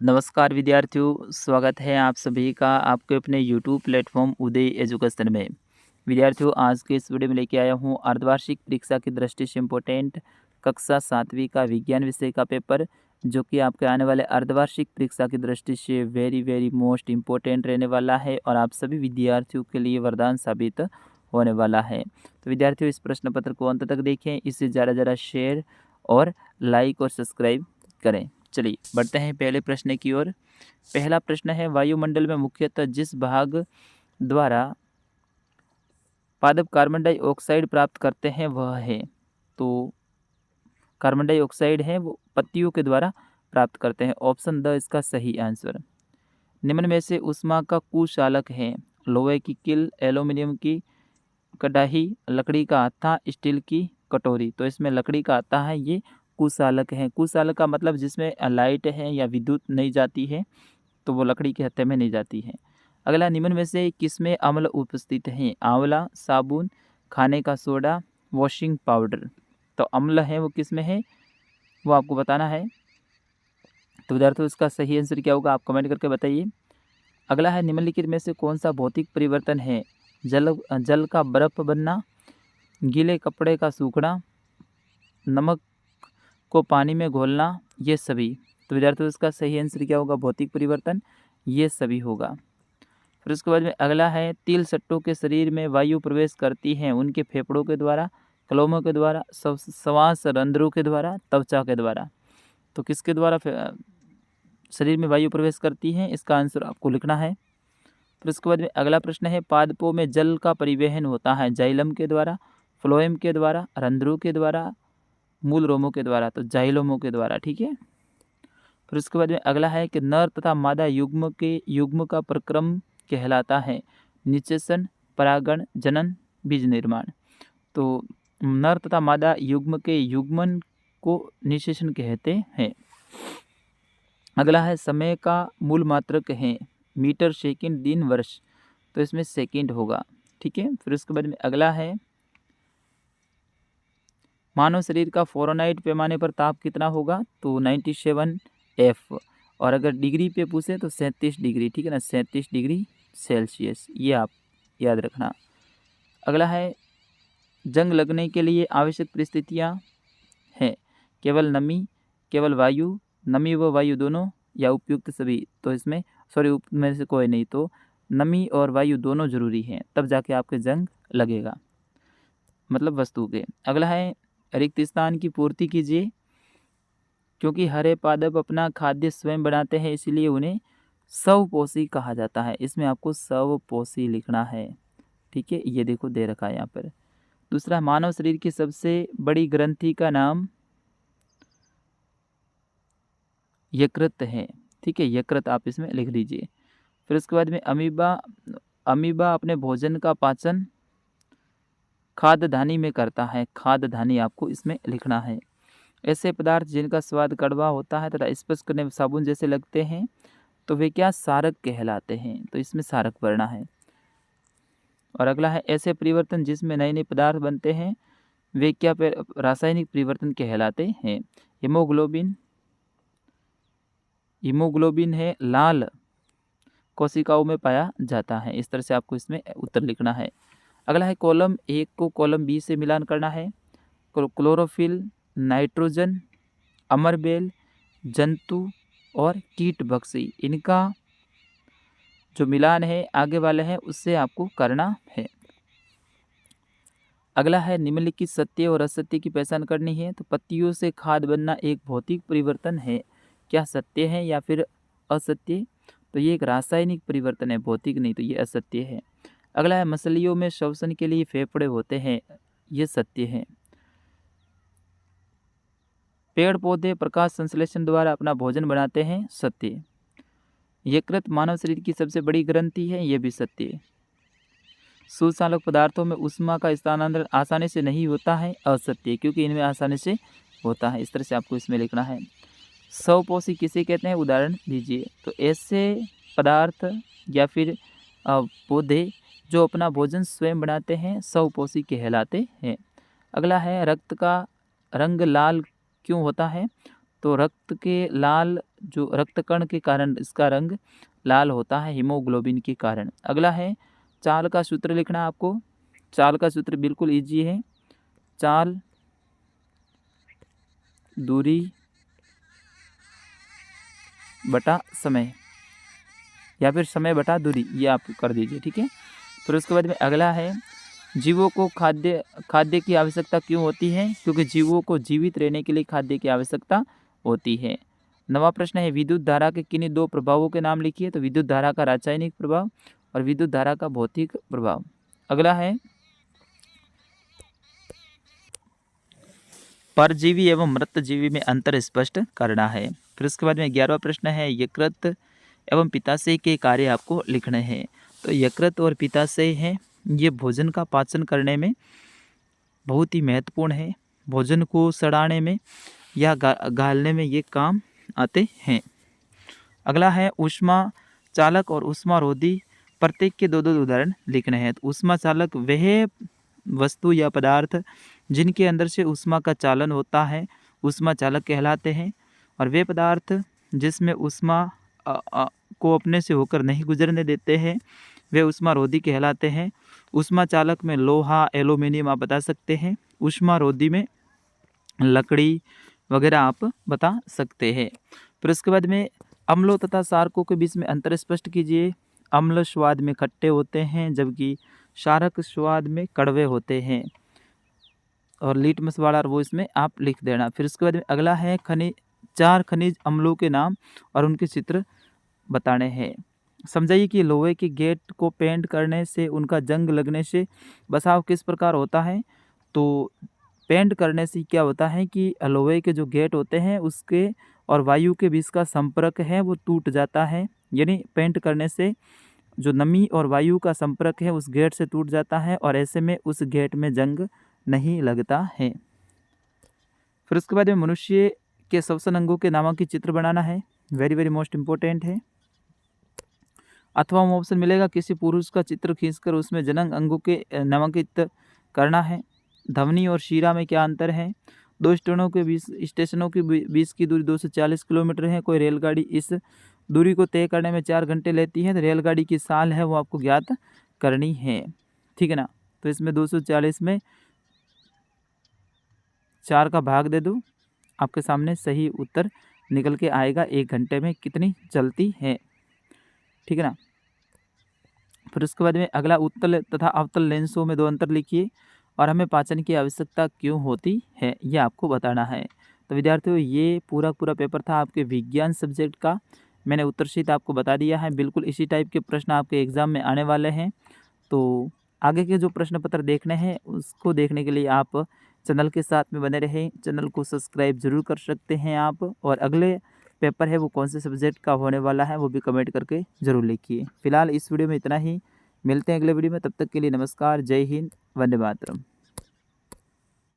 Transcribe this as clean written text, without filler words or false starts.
नमस्कार विद्यार्थियों, स्वागत है आप सभी का आपके अपने यूट्यूब प्लेटफॉर्म उदय एजुकेशन में। विद्यार्थियों, आज के इस वीडियो में लेके आया हूँ अर्धवार्षिक परीक्षा की दृष्टि से इम्पोर्टेंट कक्षा 7वीं का विज्ञान विषय का पेपर, जो कि आपके आने वाले अर्धवार्षिक परीक्षा की दृष्टि से वेरी मोस्ट इम्पोर्टेंट रहने वाला है और आप सभी विद्यार्थियों के लिए वरदान साबित होने वाला है। तो विद्यार्थियों, इस प्रश्न पत्र को अंत तक देखें, इसे ज़्यादा शेयर और लाइक और सब्सक्राइब करें। चलिए बढ़ते हैं पहले प्रश्न की ओर। पहला प्रश्न है, वायुमंडल में मुख्यतः जिस भाग द्वारा पादप कार्बन डाइऑक्साइड प्राप्त करते हैं वह है। तो कार्बन डाइऑक्साइड है वो पत्तियों के द्वारा प्राप्त करते हैं। ऑप्शन द इसका सही आंसर। निम्न में से ऊष्मा का कुचालक है। लोहे की किल, एल्यूमिनियम की कढ़ाई, लकड़ी का हाथा, स्टील की कटोरी। तो इसमें लकड़ी का हाथा है, ये कुचालक है। कुचालक का मतलब जिसमें लाइट है या विद्युत नहीं जाती है, तो वो लकड़ी के हत्थे में नहीं जाती है। अगला, निम्न में से किसमें अम्ल उपस्थित है। आंवला, साबुन, खाने का सोडा, वॉशिंग पाउडर। तो अम्ल है वो किसमें है, वो आपको बताना है। तो विद्यार्थियों, इसका सही आंसर क्या होगा, आप कमेंट करके बताइए। अगला है, निम्नलिखित में से कौन सा भौतिक परिवर्तन है। जल का बर्फ बनना, गीले कपड़े का सूखना, नमक को पानी में घोलना, ये सभी। तो विद्यार्थियों, इसका सही आंसर क्या होगा, भौतिक परिवर्तन ये सभी होगा। फिर उसके बाद में अगला है, तिल सट्टों के शरीर में वायु प्रवेश करती है उनके फेफड़ों के द्वारा, कलोमों के द्वारा, श्वास रंध्रों के द्वारा, त्वचा के द्वारा। तो किसके द्वारा शरीर में वायु प्रवेश करती है, इसका आंसर आपको लिखना है। फिर उसके बाद में अगला प्रश्न है, पादपों में जल का परिवहन होता है जाइलम के द्वारा, फ्लोएम के द्वारा, रंध्रों के द्वारा, मूल रोमों के द्वारा। तो जाइलोमों के द्वारा, ठीक है। फिर उसके बाद में अगला है कि नर तथा मादा युग्म का प्रक्रम कहलाता है। निषेचन, परागण, जनन, बीज निर्माण। तो नर तथा मादा युग्म के युग्मन को निषेचन कहते हैं। अगला है, समय का मूल मात्रक है मीटर, सेकंड, दिन, वर्ष। तो इसमें सेकंड होगा, ठीक है। फिर उसके बाद में अगला है, मानव शरीर का फ़ारेनहाइट पैमाने पर ताप कितना होगा। तो 97 F, और अगर डिग्री पे पूछे तो 37 डिग्री, ठीक है ना, 37 डिग्री सेल्सियस, ये आप याद रखना। अगला है, जंग लगने के लिए आवश्यक परिस्थितियाँ हैं। केवल नमी, केवल वायु, नमी व वायु दोनों, या उपयुक्त सभी। तो इसमें में से कोई नहीं, तो नमी और वायु दोनों जरूरी हैं, तब जाके आपके जंग लगेगा, मतलब वस्तु के। अगला है, रिक्त स्थान की पूर्ति कीजिए। क्योंकि हरे पादप अपना खाद्य स्वयं बनाते हैं, इसलिए उन्हें स्वपोषी कहा जाता है। इसमें आपको स्वपोषी लिखना है, ठीक है। ये देखो दे रखा है यहाँ पर। दूसरा, मानव शरीर की सबसे बड़ी ग्रंथि का नाम यकृत है, ठीक है। यकृत आप इसमें लिख दीजिए। फिर उसके बाद में अमीबा अपने भोजन का पाचन खाद्यधानी में करता है। खाद्यधानी आपको इसमें लिखना है। ऐसे पदार्थ जिनका स्वाद कड़वा होता है तथा स्पर्श करने में साबुन जैसे लगते हैं, तो वे क्या सारक कहलाते हैं। तो इसमें सारक पढ़ना है। और अगला है, ऐसे परिवर्तन जिसमें नए नए पदार्थ बनते हैं, वे क्या रासायनिक परिवर्तन कहलाते हैं। हीमोग्लोबिन है लाल कोशिकाओं में पाया जाता है। इस तरह से आपको इसमें उत्तर लिखना है। अगला है, कॉलम 1 को कॉलम बी से मिलान करना है। क्लोरोफिल, नाइट्रोजन, अमरबेल, जंतु और कीटभक्षी, इनका जो मिलान है आगे वाले हैं उससे आपको करना है। अगला है, निम्नलिखित सत्य और असत्य की पहचान करनी है। तो पत्तियों से खाद बनना एक भौतिक परिवर्तन है, क्या सत्य है या फिर असत्य। तो ये एक रासायनिक परिवर्तन है, भौतिक नहीं, तो ये असत्य है। अगला है, मछलियों में श्वसन के लिए फेफड़े होते हैं, ये सत्य है। पेड़ पौधे प्रकाश संश्लेषण द्वारा अपना भोजन बनाते हैं, सत्य। यकृत मानव शरीर की सबसे बड़ी ग्रंथि है, ये भी सत्य है। सुचालक पदार्थों में ऊष्मा का स्थानांतरण आसानी से नहीं होता है, असत्य, क्योंकि इनमें आसानी से होता है। इस तरह से आपको इसमें लिखना है। स्वपोषी किसे कहते हैं, उदाहरण दीजिए। तो ऐसे पदार्थ या फिर पौधे जो अपना भोजन स्वयं बनाते हैं, स्वपोषी कहलाते हैं। अगला है, रक्त का रंग लाल क्यों होता है। तो रक्त के लाल जो रक्तकण के कारण इसका रंग लाल होता है हीमोग्लोबिन के कारण। अगला है चाल का सूत्र लिखना आपको। चाल का सूत्र बिल्कुल ईजी है। चाल दूरी बटा समय या फिर समय बटा दूरी, ये आप कर दीजिए, ठीक है। फिर उसके बाद में अगला है जीवों को खाद्य की आवश्यकता क्यों होती है? क्योंकि जीवों को जीवित रहने के लिए खाद्य की आवश्यकता होती है। नवा प्रश्न है विद्युत धारा के किन्हीं दो प्रभावों के नाम लिखिए। तो विद्युत धारा का रासायनिक प्रभाव और विद्युत धारा का भौतिक प्रभाव। अगला है परजीवी एवं मृतजीवी में अंतर स्पष्ट करना है। फिर उसके बाद में 11वां प्रश्न है यकृत एवं पित्ताशय के कार्य आपको लिखने हैं। तो यकृत और पित्ताशय है, ये भोजन का पाचन करने में बहुत ही महत्वपूर्ण है। भोजन को सड़ाने में या गालने में ये काम आते हैं। अगला है ऊष्मा चालक और ऊष्मारोधी, प्रत्येक के दो दो उदाहरण लिखने हैं। तो ऊष्मा चालक वह वस्तु या पदार्थ जिनके अंदर से ऊष्मा का चालन होता है ऊष्मा चालक कहलाते हैं। और वे पदार्थ जिसमें ऊष्मा को अपने से होकर नहीं गुजरने देते हैं वे ऊष्मारोधी कहलाते हैं। ऊष्मा चालक में लोहा, एल्यूमिनियम आप बता सकते हैं। ऊष्मारोधी में लकड़ी वगैरह आप बता सकते हैं। फिर उसके बाद में अम्लों तथा क्षारकों के बीच में अंतर स्पष्ट कीजिए। अम्ल स्वाद में खट्टे होते हैं जबकि क्षारक स्वाद में कड़वे होते हैं। और लिटमस वाला वो इसमें आप लिख देना। फिर उसके बाद में अगला है चार खनिज अम्लों के नाम और उनके चित्र बताने हैं। समझाइए कि लोहे के गेट को पेंट करने से उनका जंग लगने से बसाव किस प्रकार होता है। तो पेंट करने से क्या होता है कि लोहे के जो गेट होते हैं उसके और वायु के बीच का संपर्क है वो टूट जाता है। यानी पेंट करने से जो नमी और वायु का संपर्क है उस गेट से टूट जाता है और ऐसे में उस गेट में जंग नहीं लगता है। फिर उसके बाद में मनुष्य के श्वसन अंगों के नामों की चित्र बनाना है। वेरी वेरी मोस्ट इम्पोर्टेंट है। अथवा ऑप्शन मिलेगा किसी पुरुष का चित्र खींचकर उसमें जनन अंगों के नामांकित करना है। ध्वनि और शीरा में क्या अंतर है? दो स्टेशनों के बीच की दूरी 240 किलोमीटर है। कोई रेलगाड़ी इस दूरी को तय करने में 4 घंटे लेती है। तो रेलगाड़ी की साल है वो आपको ज्ञात करनी है, ठीक है ना। तो इसमें 240 में 4 का भाग दे दो, आपके सामने सही उत्तर निकल के आएगा 1 घंटे में कितनी चलती है, ठीक है ना। फिर उसके बाद में अगला उत्तल तथा अवतल लेंसों में 2 अंतर लिखिए और हमें पाचन की आवश्यकता क्यों होती है ये आपको बताना है। तो विद्यार्थियों ये पूरा पेपर था आपके विज्ञान सब्जेक्ट का। मैंने उत्तर शीट आपको बता दिया है। बिल्कुल इसी टाइप के प्रश्न आपके एग्ज़ाम में आने वाले हैं। तो आगे के जो प्रश्न पत्र देखने हैं उसको देखने के लिए आप चैनल के साथ में बने रहें। चैनल को सब्सक्राइब जरूर कर सकते हैं आप। और अगले पेपर है वो कौन से सब्जेक्ट का होने वाला है वो भी कमेंट करके ज़रूर लिखिए। फिलहाल इस वीडियो में इतना ही, मिलते हैं अगले वीडियो में। तब तक के लिए नमस्कार, जय हिंद, वंदे मातरम।